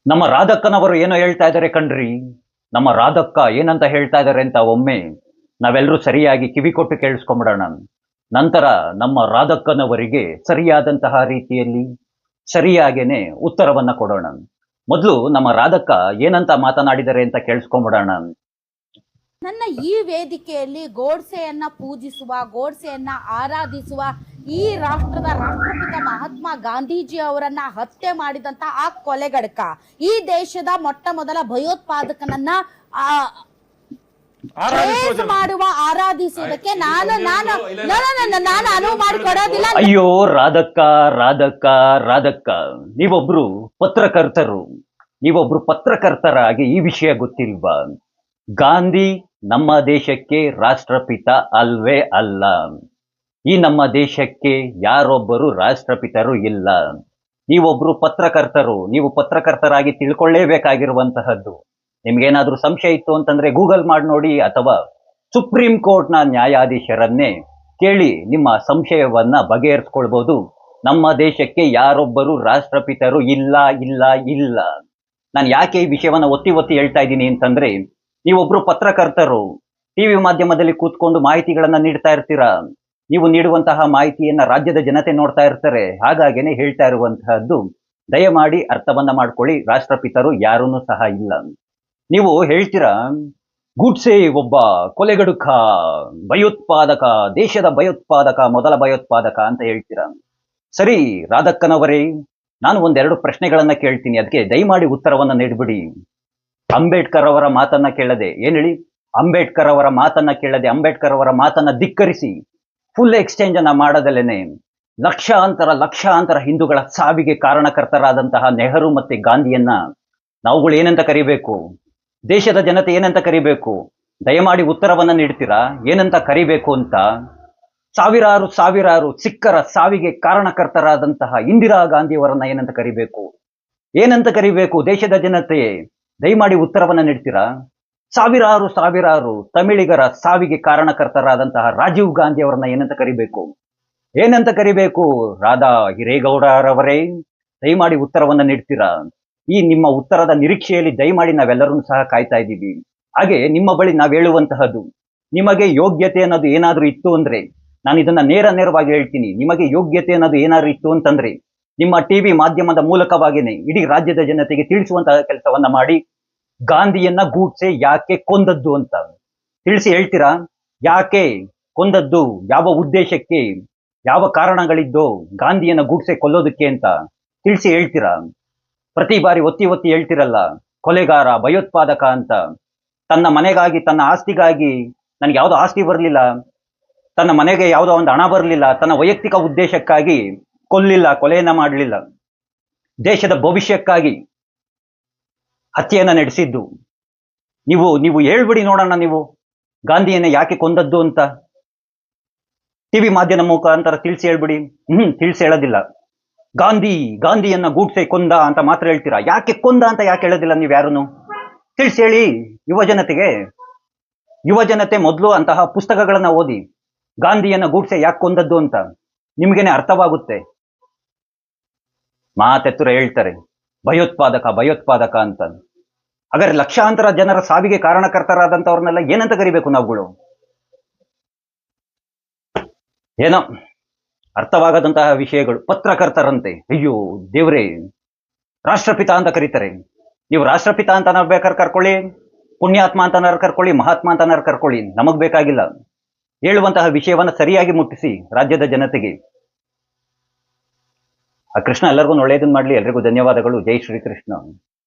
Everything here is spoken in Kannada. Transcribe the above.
ನಮ್ಮ ರಾಧಕ್ಕನವರು ಏನೋ ಹೇಳ್ತಾ ಇದ್ದಾರೆ ಕಣ್ರಿ. ನಮ್ಮ ರಾಧಕ್ಕ ಏನಂತ ಹೇಳ್ತಾ ಇದ್ದಾರೆ ಅಂತ ಒಮ್ಮೆ ನಾವೆಲ್ಲರೂ ಸರಿಯಾಗಿ ಕಿವಿ ಕೊಟ್ಟು ಕೇಳಿಸ್ಕೊಂಬಿಡೋಣ. ನಂತರ ನಮ್ಮ ರಾಧಕ್ಕನವರಿಗೆ ಸರಿಯಾದಂತಹ ರೀತಿಯಲ್ಲಿ ಸರಿಯಾಗೇನೆ ಉತ್ತರವನ್ನ ಕೊಡೋಣ. ಮೊದಲು ನಮ್ಮ ರಾಧಕ್ಕ ಏನಂತ ಮಾತನಾಡಿದರೆ ಅಂತ ಕೇಳಿಸ್ಕೊಂಬಿಡೋಣ. ನನ್ನ ಈ ವೇದಿಕೆಯಲ್ಲಿ ಗೋಡ್ಸೆಯನ್ನ ಪೂಜಿಸುವ, ಗೋಡ್ಸೆಯನ್ನ ಆರಾಧಿಸುವ, ಈ ರಾಷ್ಟ್ರದ ರಾಷ್ಟ್ರಪಿತ ಮಹಾತ್ಮ ಗಾಂಧೀಜಿ ಅವರನ್ನ ಹತ್ಯೆ ಮಾಡಿದಂತ ಆ ಕೊಲೆಗಡಕ, ಈ ದೇಶದ ಮೊಟ್ಟ ಮೊದಲ ಭಯೋತ್ಪಾದಕನನ್ನ ಮಾಡುವ ಆರಾಧಿಸುವುದಕ್ಕೆ ನಾನು ಅನುವು ಮಾಡಿಕೊಡೋದಿಲ್ಲ. ಅಯ್ಯೋ ರಾಧಕ್ಕ ರಾಧಕ್ಕ ರಾಧಕ್ಕ, ನೀವೊಬ್ರು ಪತ್ರಕರ್ತರಾಗಿ ಈ ವಿಷಯ ಗೊತ್ತಿಲ್ವಾ? ಗಾಂಧಿ ನಮ್ಮ ದೇಶಕ್ಕೆ ರಾಷ್ಟ್ರಪಿತ ಅಲ್ವೇ ಅಲ್ಲ. ಈ ನಮ್ಮ ದೇಶಕ್ಕೆ ಯಾರೊಬ್ಬರು ರಾಷ್ಟ್ರಪಿತರು ಇಲ್ಲ. ನೀವೊಬ್ರು ಪತ್ರಕರ್ತರು, ನೀವು ಪತ್ರಕರ್ತರಾಗಿ ತಿಳ್ಕೊಳ್ಳೇಬೇಕಾಗಿರುವಂತಹದ್ದು. ನಿಮ್ಗೇನಾದ್ರೂ ಸಂಶಯ ಇತ್ತು ಅಂತಂದ್ರೆ ಗೂಗಲ್ ಮಾಡಿ ನೋಡಿ, ಅಥವಾ ಸುಪ್ರೀಂ ಕೋರ್ಟ್ನ ನ್ಯಾಯಾಧೀಶರನ್ನೇ ಕೇಳಿ ನಿಮ್ಮ ಸಂಶಯವನ್ನ ಬಗೆಹರಿಸ್ಕೊಳ್ಬಹುದು. ನಮ್ಮ ದೇಶಕ್ಕೆ ಯಾರೊಬ್ಬರು ರಾಷ್ಟ್ರಪಿತರು ಇಲ್ಲ ಇಲ್ಲ ಇಲ್ಲ. ನಾನು ಯಾಕೆ ಈ ವಿಷಯವನ್ನ ಒತ್ತಿ ಒತ್ತಿ ಹೇಳ್ತಾ ಇದ್ದೀನಿ ಅಂತಂದ್ರೆ, ನೀವೊಬ್ರು ಪತ್ರಕರ್ತರು, ಟಿವಿ ಮಾಧ್ಯಮದಲ್ಲಿ ಕೂತ್ಕೊಂಡು ಮಾಹಿತಿಗಳನ್ನ ನೀಡ್ತಾ ಇರ್ತೀರಾ. ನೀವು ನೀಡುವಂತಹ ಮಾಹಿತಿಯನ್ನ ರಾಜ್ಯದ ಜನತೆ ನೋಡ್ತಾ ಇರ್ತಾರೆ. ಹಾಗಾಗೇನೆ ಹೇಳ್ತಾ ಇರುವಂತಹದ್ದು, ದಯಮಾಡಿ ಅರ್ಥವನ್ನ ಮಾಡ್ಕೊಳ್ಳಿ, ರಾಷ್ಟ್ರಪಿತರು ಯಾರೂ ಸಹ ಇಲ್ಲ. ನೀವು ಹೇಳ್ತೀರಾ ಗೂಡ್ಸೆ ಒಬ್ಬ ಕೊಲೆಗಡುಕ, ಭಯೋತ್ಪಾದಕ, ದೇಶದ ಭಯೋತ್ಪಾದಕ, ಮೊದಲ ಭಯೋತ್ಪಾದಕ ಅಂತ ಹೇಳ್ತೀರಾ. ಸರಿ ರಾಧಕ್ಕನವರೇ, ನಾನು ಒಂದೆರಡು ಪ್ರಶ್ನೆಗಳನ್ನ ಕೇಳ್ತೀನಿ, ಅದಕ್ಕೆ ದಯಮಾಡಿ ಉತ್ತರವನ್ನ ನೀಡ್ಬಿಡಿ. ಅಂಬೇಡ್ಕರ್ ಅವರ ಮಾತನ್ನ ಕೇಳದೆ, ಏನ್ ಹೇಳಿ, ಅಂಬೇಡ್ಕರ್ ಅವರ ಮಾತನ್ನ ಕೇಳದೆ, ಅಂಬೇಡ್ಕರ್ ಅವರ ಮಾತನ್ನ ಧಿಕ್ಕರಿಸಿ ಫುಲ್ ಎಕ್ಸ್ಚೇಂಜ್ ಅನ್ನ ಮಾಡದಲ್ಲೇನೆ ಲಕ್ಷಾಂತರ ಹಿಂದೂಗಳ ಸಾವಿಗೆ ಕಾರಣಕರ್ತರಾದಂತಹ ನೆಹರು ಮತ್ತೆ ಗಾಂಧಿಯನ್ನ ನಾವುಗಳು ಏನಂತ ಕರಿಬೇಕು? ದೇಶದ ಜನತೆ ಏನಂತ ಕರಿಬೇಕು? ದಯಮಾಡಿ ಉತ್ತರವನ್ನ ನೀಡ್ತೀರಾ, ಏನಂತ ಕರಿಬೇಕು ಅಂತ? ಸಾವಿರಾರು ಸಿಖ್ಖರ ಸಾವಿಗೆ ಕಾರಣಕರ್ತರಾದಂತಹ ಇಂದಿರಾ ಗಾಂಧಿಯವರನ್ನ ಏನಂತ ಕರಿಬೇಕು? ಏನಂತ ಕರಿಬೇಕು ದೇಶದ ಜನತೆ? ದಯಮಾಡಿ ಉತ್ತರವನ್ನ ನೀಡ್ತೀರಾ? ಸಾವಿರಾರು ತಮಿಳಿಗರ ಸಾವಿಗೆ ಕಾರಣಕರ್ತರಾದಂತಹ ರಾಜೀವ್ ಗಾಂಧಿ ಅವರನ್ನ ಏನಂತ ಕರಿಬೇಕು? ಏನಂತ ಕರಿಬೇಕು? ರಾಧಾ ಹಿರೇಗೌಡರವರೇ, ದಯಮಾಡಿ ಉತ್ತರವನ್ನ ನೀಡ್ತೀರಾ? ಈ ನಿಮ್ಮ ಉತ್ತರದ ನಿರೀಕ್ಷೆಯಲ್ಲಿ ದಯಮಾಡಿ ನಾವೆಲ್ಲರೂ ಸಹ ಕಾಯ್ತಾ ಇದ್ದೀವಿ. ಹಾಗೆ ನಿಮ್ಮ ಬಳಿ ನಾವು ಹೇಳುವಂತಹದ್ದು, ನಿಮಗೆ ಯೋಗ್ಯತೆ ಅನ್ನೋದು ಏನಾದ್ರೂ ಇತ್ತು ಅಂದ್ರೆ, ನಾನು ಇದನ್ನ ನೇರವಾಗಿ ಹೇಳ್ತೀನಿ, ನಿಮಗೆ ಯೋಗ್ಯತೆ ಅನ್ನೋದು ಏನಾದ್ರೂ ಇತ್ತು ಅಂತಂದ್ರೆ, ನಿಮ್ಮ ಟಿವಿ ಮಾಧ್ಯಮದ ಮೂಲಕವಾಗಿನೇ ಇಡೀ ರಾಜ್ಯದ ಜನತೆಗೆ ತಿಳಿಸುವಂತಹ ಕೆಲಸವನ್ನ ಮಾಡಿ. ಗಾಂಧಿಯನ್ನ ಗೂಡ್ಸೆ ಯಾಕೆ ಕೊಂದದ್ದು ಅಂತ ತಿಳಿಸಿ ಹೇಳ್ತೀರಾ? ಯಾಕೆ ಕೊಂದದ್ದು? ಯಾವ ಉದ್ದೇಶಕ್ಕೆ? ಯಾವ ಕಾರಣಗಳಿದ್ದೋ ಗಾಂಧಿಯನ್ನ ಗೂಡ್ಸೆ ಕೊಲ್ಲೋದಕ್ಕೆ ಅಂತ ತಿಳಿಸಿ ಹೇಳ್ತೀರಾ? ಪ್ರತಿ ಬಾರಿ ಒತ್ತಿ ಹೇಳ್ತಿರಲ್ಲ, ಕೊಲೆಗಾರ, ಭಯೋತ್ಪಾದಕ ಅಂತ. ತನ್ನ ಮನೆಗಾಗಿ, ತನ್ನ ಆಸ್ತಿಗಾಗಿ, ನನಗೆ ಯಾವುದೋ ಆಸ್ತಿ ಬರಲಿಲ್ಲ, ತನ್ನ ಮನೆಗೆ ಯಾವುದೋ ಒಂದು ಹಣ ಬರಲಿಲ್ಲ, ತನ್ನ ವೈಯಕ್ತಿಕ ಉದ್ದೇಶಕ್ಕಾಗಿ ಕೊಲ್ಲಿಲ್ಲ, ಕೊಲೆಯನ್ನ ಮಾಡಲಿಲ್ಲ, ದೇಶದ ಭವಿಷ್ಯಕ್ಕಾಗಿ ಹತ್ಯೆಯನ್ನ ನಡೆಸಿದ್ದು. ನೀವು ಹೇಳ್ಬಿಡಿ ನೋಡೋಣ, ನೀವು ಗಾಂಧಿಯನ್ನ ಯಾಕೆ ಕೊಂದದ್ದು ಅಂತ ಟಿವಿ ಮಾಧ್ಯಮ ಮುಖಾಂತರ ತಿಳಿಸಿ ಹೇಳ್ಬಿಡಿ. ತಿಳಿಸಿ ಹೇಳೋದಿಲ್ಲ. ಗಾಂಧಿಯನ್ನ ಗೂಡ್ಸೆ ಕೊಂದ ಅಂತ ಮಾತ್ರ ಹೇಳ್ತೀರಾ. ಯಾಕೆ ಕೊಂದ ಅಂತ ಯಾಕೆ ಹೇಳೋದಿಲ್ಲ ನೀವು ಯಾರನ್ನು? ತಿಳಿಸಿ ಹೇಳಿ ಯುವ ಜನತೆ ಮೊದಲು ಅಂತಹ ಪುಸ್ತಕಗಳನ್ನ ಓದಿ, ಗಾಂಧಿಯನ್ನ ಗೂಡ್ಸೆ ಯಾಕೆ ಕೊಂದದ್ದು ಅಂತ ನಿಮ್ಗೇನೆ ಅರ್ಥವಾಗುತ್ತೆ. ಮಾತೆತ್ತುರ ಹೇಳ್ತಾರೆ ಭಯೋತ್ಪಾದಕ ಅಂತ. ಹಾಗಾದ್ರೆ ಲಕ್ಷಾಂತರ ಜನರ ಸಾವಿಗೆ ಕಾರಣಕರ್ತರಾದಂತವ್ರನ್ನೆಲ್ಲ ಏನಂತ ಕರಿಬೇಕು ನಾವುಗಳು? ಏನೋ ಅರ್ಥವಾಗದಂತಹ ವಿಷಯಗಳು. ಪತ್ರಕರ್ತರಂತೆ, ಅಯ್ಯೋ ದೇವ್ರೇ, ರಾಷ್ಟ್ರಪಿತ ಅಂತ ಕರೀತಾರೆ. ನೀವು ರಾಷ್ಟ್ರಪಿತ ಅಂತ ಬೇಕಾದ್ರೆ ಕರ್ಕೊಳ್ಳಿ, ಪುಣ್ಯಾತ್ಮ ಅಂತ ಕರ್ಕೊಳ್ಳಿ, ಮಹಾತ್ಮ ಅಂತ ಕರ್ಕೊಳ್ಳಿ, ನಮಗ್ ಬೇಕಾಗಿಲ್ಲ. ಹೇಳುವಂತಹ ವಿಷಯವನ್ನ ಸರಿಯಾಗಿ ಮುಟ್ಟಿಸಿ ರಾಜ್ಯದ ಜನತೆಗೆ. ಆ ಕೃಷ್ಣ ಎಲ್ಲರಿಗೂ ಒಳ್ಳೆಯದನ್ನು ಮಾಡಲಿ. ಎಲ್ರಿಗೂ ಧನ್ಯವಾದಗಳು. ಜೈ ಶ್ರೀ ಕೃಷ್ಣ.